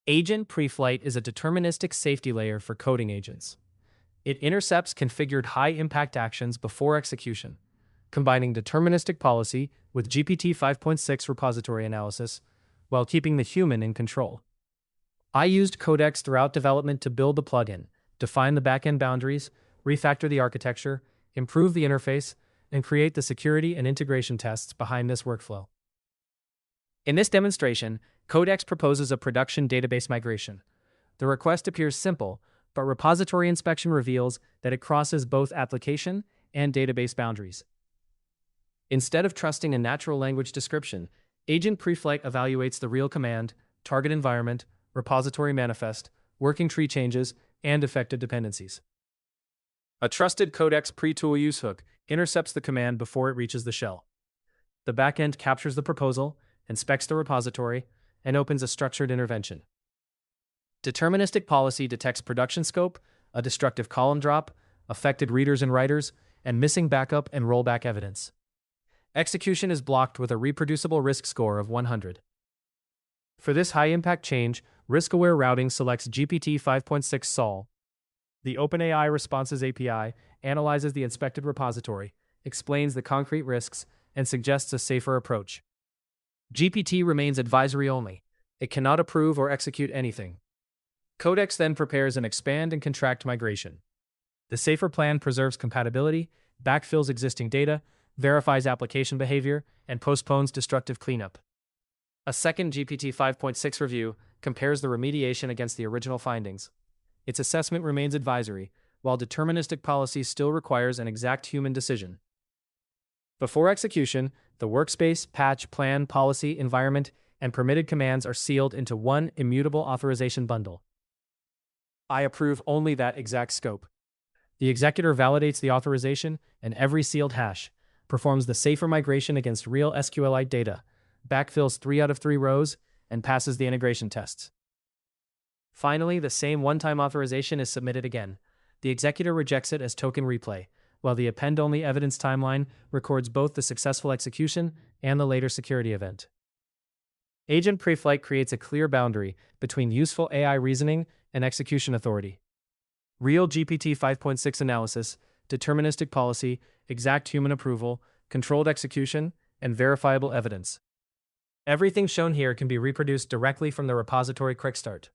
Agent Preflight is a deterministic safety layer for coding agents. It intercepts configured high-impact actions before execution, combining deterministic policy with GPT 5.6 repository analysis while keeping the human in control. I used Codex throughout development to build the plugin, define the backend boundaries, refactor the architecture, improve the interface, and create the security and integration tests behind this workflow. In this demonstration, Codex proposes a production database migration. The request appears simple, but repository inspection reveals that it crosses both application and database boundaries. Instead of trusting a natural language description, Agent Preflight evaluates the real command, target environment, repository manifest, working tree changes, and affected dependencies. A trusted Codex PreToolUse hook intercepts the command before it reaches the shell. The backend captures the proposal, inspects the repository, and opens a structured intervention. Deterministic policy detects production scope, a destructive column drop, affected readers and writers, and missing backup and rollback evidence. Execution is blocked with a reproducible risk score of 100. For this high-impact change, risk-aware routing selects GPT 5.6 Sol. The OpenAI Responses API analyzes the inspected repository, explains the concrete risks, and suggests a safer approach. GPT remains advisory only. It cannot approve or execute anything. Codex then prepares an expand and contract migration. The safer plan preserves compatibility, backfills existing data, verifies application behavior, and postpones destructive cleanup. A second GPT 5.6 review compares the remediation against the original findings. Its assessment remains advisory, while deterministic policy still requires an exact human decision. Before execution, the workspace, patch, plan, policy, environment, and permitted commands are sealed into one immutable authorization bundle. I approve only that exact scope. The executor validates the authorization, and every sealed hash performs the safer migration against real SQLite data, backfills 3 out of 3 rows, and passes the integration tests. Finally, the same one-time authorization is submitted again. The executor rejects it as token replay, while the append-only evidence timeline records both the successful execution and the later security event. Agent Preflight creates a clear boundary between useful AI reasoning and execution authority. Real GPT 5.6 analysis, deterministic policy, exact human approval, controlled execution, and verifiable evidence. Everything shown here can be reproduced directly from the repository quick start.